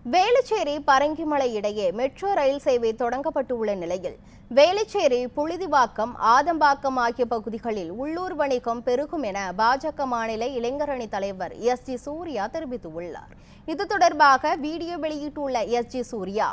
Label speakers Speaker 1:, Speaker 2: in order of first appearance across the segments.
Speaker 1: வேளச்சேரி பரங்கிமலை இடையே metro rail சேவை தொடங்கப்பட்டுள்ள நிலையில் வேளச்சேரி புழுதிவாக்கம் ஆதம்பாக்கம் ஆகிய பகுதிகளில் உள்ளூர் வணிகம் பெருகும் என பாஜக மாநில இளைஞரணி தலைவர் எஸ்.ஜி. சூர்யா தெரிவித்துள்ளார். இது தொடர்பாக வீடியோ வெளியிட்டுள்ள எஸ்.ஜி. சூர்யா,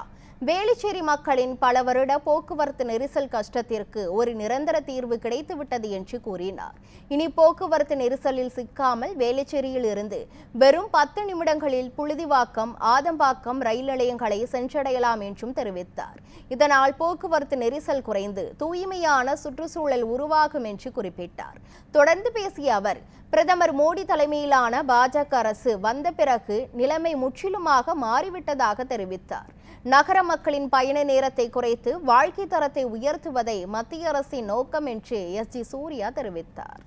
Speaker 1: வேளச்சேரி மக்களின் பல வருட போக்குவரத்து நெரிசல் கஷ்டத்திற்கு ஒரு நிரந்தர தீர்வு கிடைத்துவிட்டது என்று கூறினார். இனி போக்குவரத்து நெரிசலில் சிக்காமல் வேளச்சேரியில் இருந்து வெறும் 10 நிமிடங்களில் புழுதிவாக்கம் ஆதம்பாக்கம் ரயில் நிலையங்களை சென்றடையலாம் என்றும் தெரிவித்தார். இதனால் போக்குவரத்து நெரிசல் குறைந்து தூய்மையான சுற்றுச்சூழல் உருவாகும் என்று குறிப்பிட்டார். தொடர்ந்து பேசிய அவர், பிரதமர் மோடி தலைமையிலான பாஜக அரசு வந்த பிறகு நிலைமை முற்றிலுமாக மாறிவிட்டதாக தெரிவித்தார். நகர மக்களின் பயண நேரத்தை குறைத்து வாழ்க்கை தரத்தை உயர்த்துவதை மத்திய அரசின் நோக்கம் என்று எஸ்.ஜி. சூர்யா தெரிவித்தார்.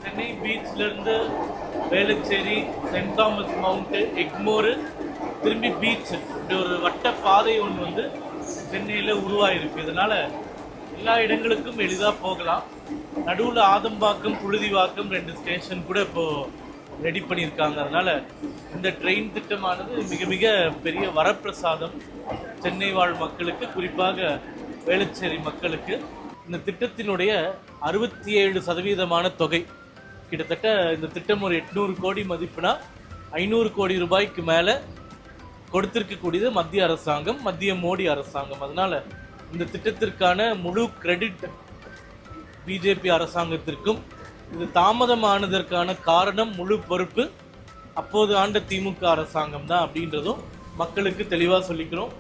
Speaker 2: சென்னை பீச்ல இருந்து வேளச்சேரி, சென்ட் தாமஸ் மவுண்ட், எக்மோர், திரும்பி பீச், இப்படி ஒரு வட்ட பாதை ஒன்று வந்து சென்னையில் உருவாயிருக்கு. இதனால எல்லா இடங்களுக்கும் எளிதாக போகலாம். நடுவில் ஆதம்பாக்கம், புழுதிவாக்கம் 2 ஸ்டேஷன் கூட இப்போ ரெடி பண்ணியிருக்காங்க. அதனால இந்த ட்ரெயின் திட்டமானது மிக மிக பெரிய வரப்பிரசாதம் சென்னை வாழ் மக்களுக்கு, குறிப்பாக வேளச்சேரி மக்களுக்கு. இந்த திட்டத்தினுடைய 67% தொகை, கிட்டத்தட்ட இந்த திட்டம் ஒரு 800 கோடி மதிப்புனா 500 கோடி ரூபாய்க்கு மேலே கொடுத்திருக்கக்கூடியது மத்திய அரசாங்கம், மத்திய மோடி அரசாங்கம். அதனால இந்த திட்டத்திற்கான முழு கிரெடிட் பிஜேபி அரசாங்கத்திற்கும். இது தாமதமானதற்கான காரணம், முழு பொறுப்பு அப்போது ஆண்ட திமுக அரசாங்கம் தான் அப்படின்றதும் மக்களுக்கு தெளிவாக சொல்லிக்கிறோம்.